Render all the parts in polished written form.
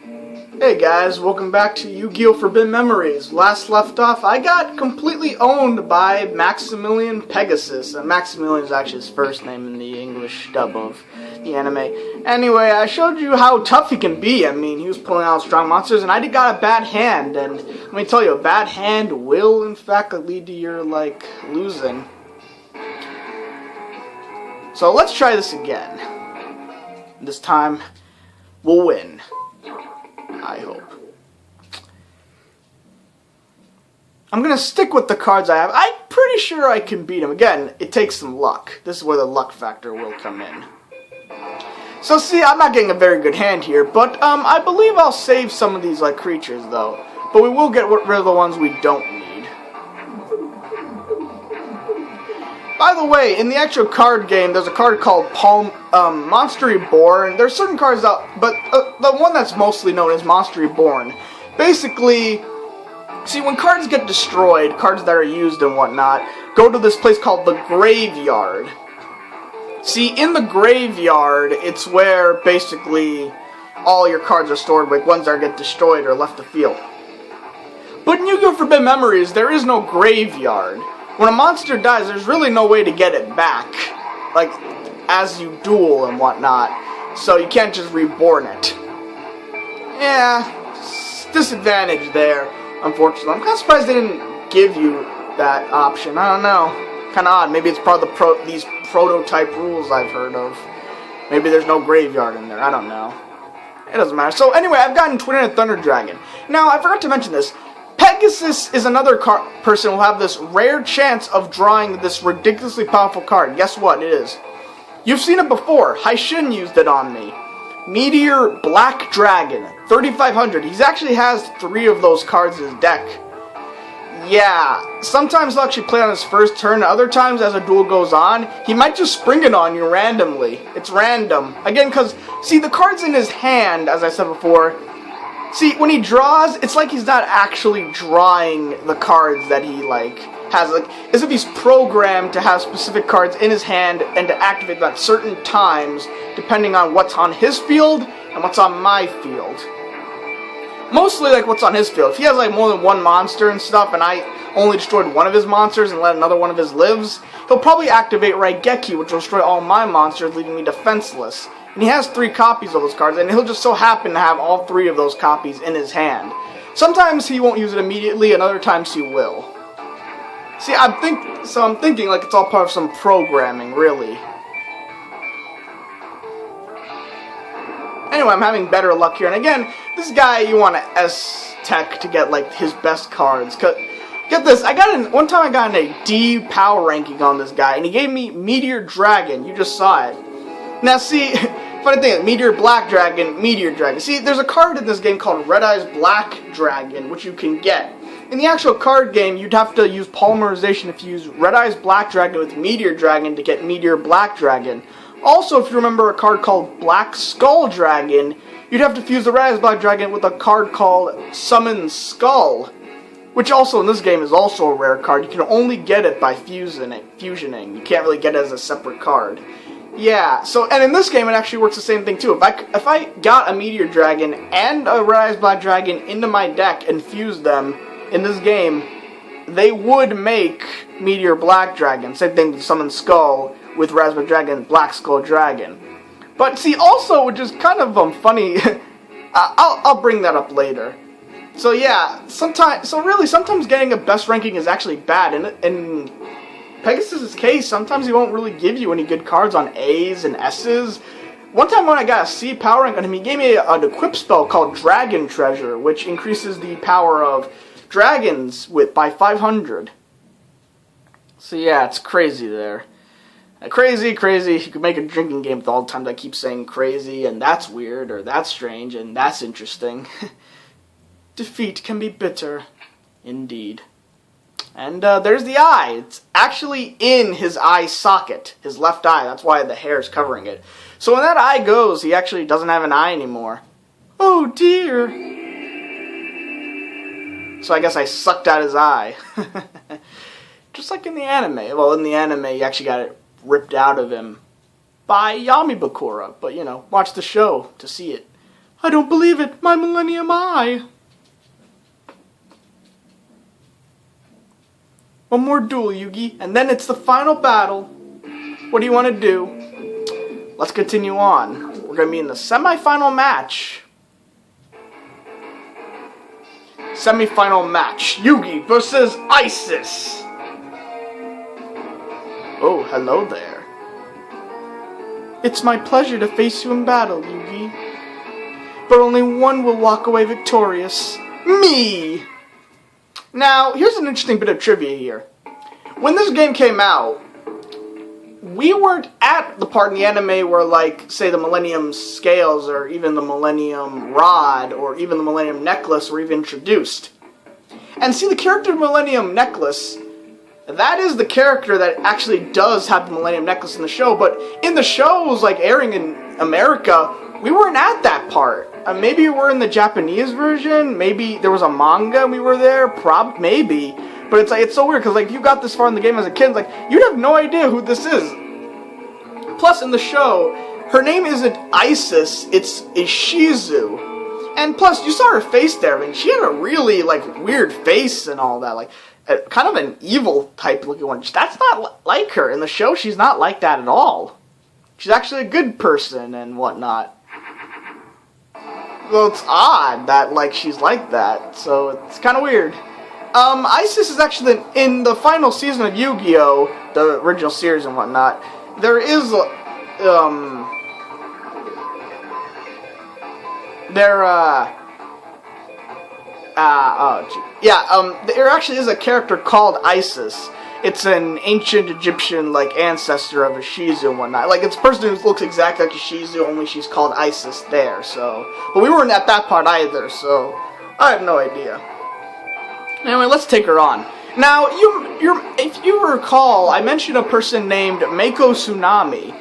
Hey guys, welcome back to Yu-Gi-Oh! Forbidden Memories. Last left off, I got completely owned by Maximilian Pegasus. Maximilian is actually his first name in the English dub of the anime. Anyway, I showed you how tough he can be. I mean, he was pulling out strong monsters, and I got a bad hand. And let me tell you, a bad hand will, in fact, lead to your, losing. So let's try this again. This time, we'll win. I hope. I'm going to stick with the cards I have. I'm pretty sure I can beat him. Again, it takes some luck. This is where the luck factor will come in. So see, I'm not getting a very good hand here, but I believe I'll save some of these creatures though. But we will get rid of the ones we don't need. By the way, in the actual card game, there's a card called Monster Reborn. There's certain cards out, but the one that's mostly known as Monster Reborn. Basically, see, when cards get destroyed, cards that are used and whatnot, go to this place called the Graveyard. See, in the Graveyard, it's where basically all your cards are stored, like ones that get destroyed or left the field. But in Yu-Gi-Oh! Forbidden Memories, there is no Graveyard. When a monster dies, there's really no way to get it back, as you duel and whatnot, so you can't just reborn it. Yeah, disadvantage there, unfortunately. I'm kind of surprised they didn't give you that option. I don't know. Kind of odd. Maybe it's part of these prototype rules I've heard of. Maybe there's no graveyard in there. I don't know. It doesn't matter. So anyway, I've gotten Twin-Headed Thunder Dragon. Now, I forgot to mention this. Pegasus is another person who will have this rare chance of drawing this ridiculously powerful card. Guess what it is? You've seen it before. Haishin used it on me. Meteor Black Dragon, 3,500. He actually has 3 of those cards in his deck. Yeah, sometimes he'll actually play on his first turn. Other times, as a duel goes on, he might just spring it on you randomly. It's random. Again, because, see, the cards in his hand, as I said before, see, when he draws, it's like he's not actually drawing the cards that he, has. As if he's programmed to have specific cards in his hand and to activate them at certain times, depending on what's on his field and what's on my field. Mostly, what's on his field. If he has, more than one monster and stuff, and I only destroyed one of his monsters and let another one of his lives, he'll probably activate Raigeki, which will destroy all my monsters, leaving me defenseless. And he has 3 copies of those cards, and he'll just so happen to have all 3 of those copies in his hand. Sometimes he won't use it immediately, and other times he will. See, I'm thinking it's all part of some programming, really. Anyway, I'm having better luck here, and again, this guy, you want to S-Tech to get, his best cards. Get this, one time I got a D power ranking on this guy, and he gave me Meteor Dragon. You just saw it. Now, see, funny thing, Meteor Black Dragon, Meteor Dragon. See, there's a card in this game called Red Eyes Black Dragon, which you can get. In the actual card game, you'd have to use polymerization if you use Red Eyes Black Dragon with Meteor Dragon to get Meteor Black Dragon. Also, if you remember a card called Black Skull Dragon, you'd have to fuse the Red Eyes Black Dragon with a card called Summon Skull, which also in this game is also a rare card. You can only get it by fusioning. You can't really get it as a separate card. Yeah, and in this game it actually works the same thing too. If I got a Meteor Dragon and a Red Eyes Black Dragon into my deck and fused them in this game, they would make Meteor Black Dragon. Same thing with Summon Skull with Red Eyes Black Dragon, Black Skull Dragon. But see, also, which is kind of funny, I'll bring that up later. So yeah, sometimes getting a best ranking is actually bad, and Pegasus' case, sometimes he won't really give you any good cards on A's and S's. One time when I got a C power rank on him, he gave me an equip spell called Dragon Treasure, which increases the power of dragons by 500. So yeah, it's crazy there. Crazy. You could make a drinking game with all the times I keep saying crazy, and that's weird, or that's strange, and that's interesting. Defeat can be bitter, indeed. And there's the eye. It's actually in his eye socket, his left eye. That's why the hair is covering it. So when that eye goes, he actually doesn't have an eye anymore. Oh dear. So I guess I sucked out his eye. Just like in the anime. Well, in the anime, you actually got it ripped out of him by Yami Bakura. But, you know, watch the show to see it. I don't believe it. My Millennium Eye. One more duel, Yugi, and then it's the final battle. What do you want to do? Let's continue on. We're going to be in the semi-final match. Semi-final match. Yugi versus Isis. Oh, hello there. It's my pleasure to face you in battle, Yugi. But only one will walk away victorious. Me! Now, here's an interesting bit of trivia here. When this game came out, we weren't at the part in the anime where, like, say the Millennium Scales or even the Millennium Rod or even the Millennium Necklace were even introduced. And see, the character Millennium Necklace, that is the character that actually does have the Millennium Necklace in the show, but in the shows, like, airing in America, we weren't at that part. Maybe we were in the Japanese version, maybe there was a manga and we were there, maybe. But it's like, it's so weird, because like, if you got this far in the game as a kid, it's like, you'd have no idea who this is. Plus, in the show, her name isn't Isis, it's Ishizu. And plus, you saw her face there, I mean, she had a really, like, weird face and all that, like, kind of an evil type looking one. That's not like her. In the show, she's not like that at all. She's actually a good person and whatnot. Well, it's odd that, like, she's like that, so it's kind of weird. Isis is actually in the final season of Yu-Gi-Oh!, the original series and whatnot, there is, there actually is a character called Isis. It's an ancient Egyptian, like, ancestor of Ishizu and whatnot. Like, it's a person who looks exactly like Ishizu, only she's called Isis there, so. But we weren't at that part either, so I have no idea. Anyway, let's take her on. Now, if you recall, I mentioned a person named Mako Tsunami.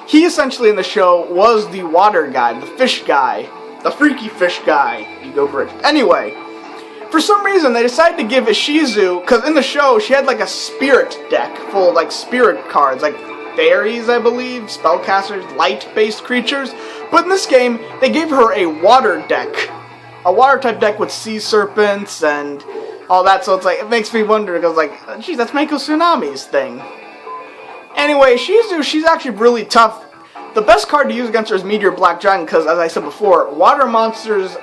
He essentially in the show was the water guy, the fish guy, the freaky fish guy. Yugioh Bridge. Anyway. For some reason, they decided to give Ishizu, because in the show, she had like a spirit deck full of like spirit cards, like fairies, I believe, spellcasters, light-based creatures. But in this game, they gave her a water deck. A water-type deck with sea serpents and all that, so it's like, it makes me wonder, because like, geez, that's Mako Tsunami's thing. Anyway, Ishizu, she's actually really tough. The best card to use against her is Meteor Black Dragon, because as I said before, water monsters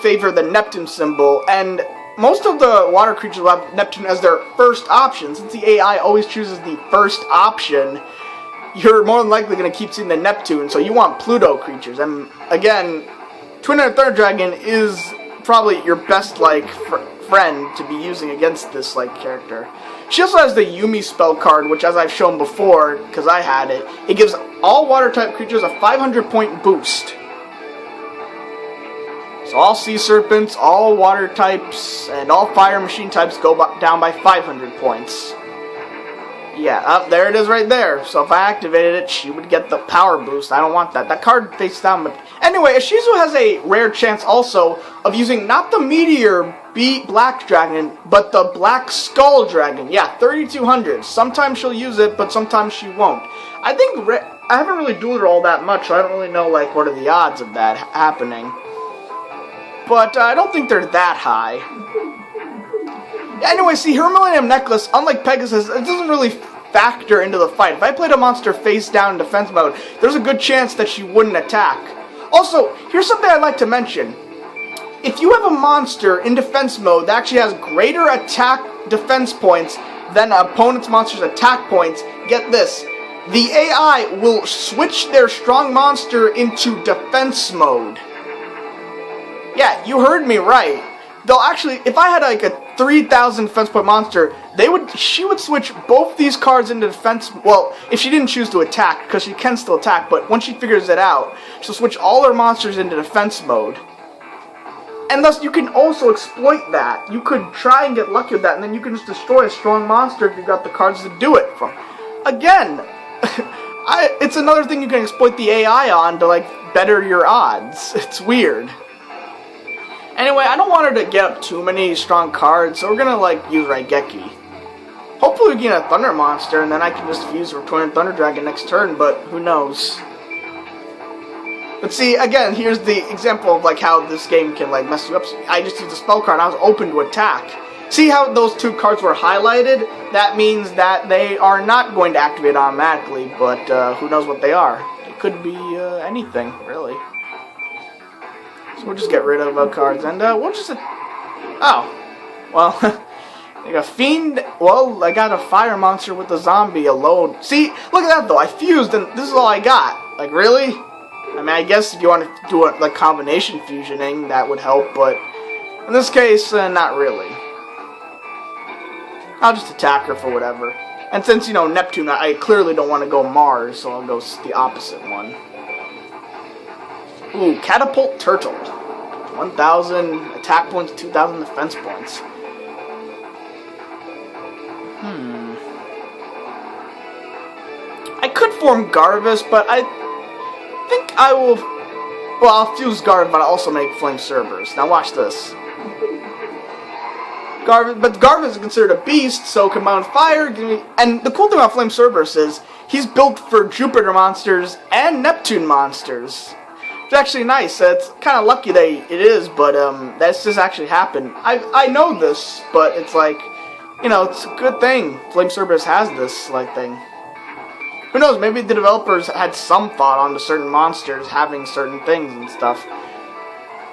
favor the Neptune symbol, and most of the water creatures will have Neptune as their first option. Since the AI always chooses the first option, you're more than likely going to keep seeing the Neptune, so you want Pluto creatures. And again, Twin-Headed Thunder Dragon is probably your best, like, friend to be using against this, like, character. She also has the Yumi spell card, which, as I've shown before, because I had it, it gives all water-type creatures a 500-point boost. So all sea serpents, all water types, and all fire machine types go down by 500 points. Yeah, there it is right there. So if I activated it, she would get the power boost. I don't want that. That card face down. But anyway, Ishizu has a rare chance also of using not the Meteor Black Dragon, but the Black Skull Dragon. Yeah, 3200. Sometimes she'll use it, but sometimes she won't. I think I haven't really dueled her all that much, so I don't really know, like, what are the odds of that happening. But I don't think they're that high. Anyway, see, her Millennium Necklace, unlike Pegasus, it doesn't really factor into the fight. If I played a monster face down in defense mode, there's a good chance that she wouldn't attack. Also, here's something I'd like to mention. If you have a monster in defense mode that actually has greater attack defense points than an opponent's monster's attack points, get this. The AI will switch their strong monster into defense mode. Yeah, you heard me right. They'll actually, if I had like a 3,000 defense point monster, she would switch both these cards into defense, well, if she didn't choose to attack, because she can still attack, but once she figures it out, she'll switch all her monsters into defense mode. And thus, you can also exploit that. You could try and get lucky with that, and then you can just destroy a strong monster if you've got the cards to do it from. Again, it's another thing you can exploit the AI on to, like, better your odds. It's weird. Anyway, I don't want her to get up too many strong cards, so we're gonna, like, use Raigeki. Hopefully we get a Thunder Monster, and then I can just fuse Twin-Headed Thunder Dragon next turn, but who knows. But see, again, here's the example of like how this game can like mess you up. I just used a spell card. I was open to attack. See how those two cards were highlighted? That means that they are not going to activate automatically, but who knows what they are. It could be anything, really. So we'll just get rid of cards, and we'll just... oh. Well, I got a Fiend... well, I got a Fire Monster with a Zombie alone. See, look at that, though. I fused, and this is all I got. Like, really? I mean, I guess if you want to do it like combination fusioning, that would help, but in this case, not really. I'll just attack her for whatever. And since, you know, Neptune, I clearly don't want to go Mars, so I'll go the opposite one. Ooh, Catapult Turtle. 1,000 attack points, 2,000 defense points. I could form Garvis, but I think I will... well, I'll fuse Garvis, but I'll also make Flame Cerberus. Now watch this. But Garvis is considered a beast, so combine with fire. And the cool thing about Flame Cerberus is he's built for Jupiter monsters and Neptune monsters. It's actually nice. It's kind of lucky that it is, but that's just actually happened. I know this, but it's like, you know, it's a good thing Flame Cerberus has this like thing. Who knows? Maybe the developers had some thought onto certain monsters having certain things and stuff.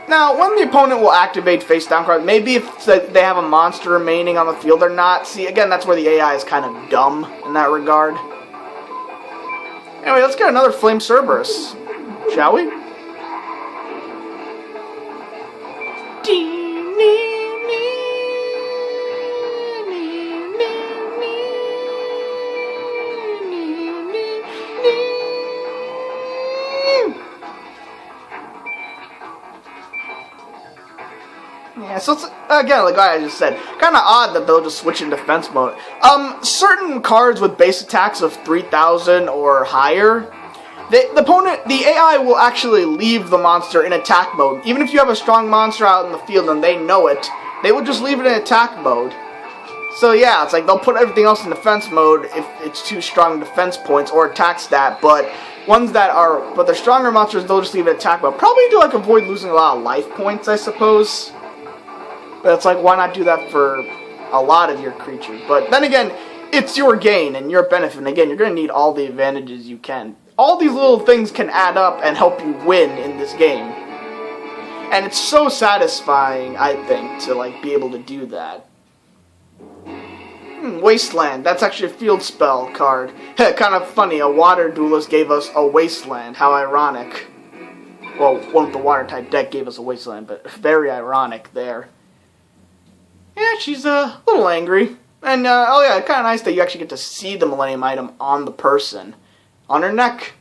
Now, when the opponent will activate face-down cards, maybe if they have a monster remaining on the field or not. See, again, that's where the AI is kind of dumb in that regard. Anyway, let's get another Flame Cerberus, shall we? Yeah, so it's, again, like I just said, kind of odd that they'll just switch in defense mode. Certain cards with base attacks of 3,000 or higher, the AI will actually leave the monster in attack mode. Even if you have a strong monster out in the field and they know it, they will just leave it in attack mode. So yeah, it's like they'll put everything else in defense mode if it's too strong defense points or attack stat, but ones that are, but they're stronger monsters, they'll just leave it in attack mode. Probably to like avoid losing a lot of life points, I suppose. But it's like, why not do that for a lot of your creatures? But then again, it's your gain and your benefit. And again, you're going to need all the advantages you can. All these little things can add up and help you win in this game. And it's so satisfying, I think, to like be able to do that. Wasteland. That's actually a field spell card. Kind of funny. A water duelist gave us a wasteland. How ironic. Well, one with the water type deck gave us a wasteland, but very ironic there. Yeah, she's a little angry. And, oh yeah, kind of nice that you actually get to see the Millennium item on the person. On her neck.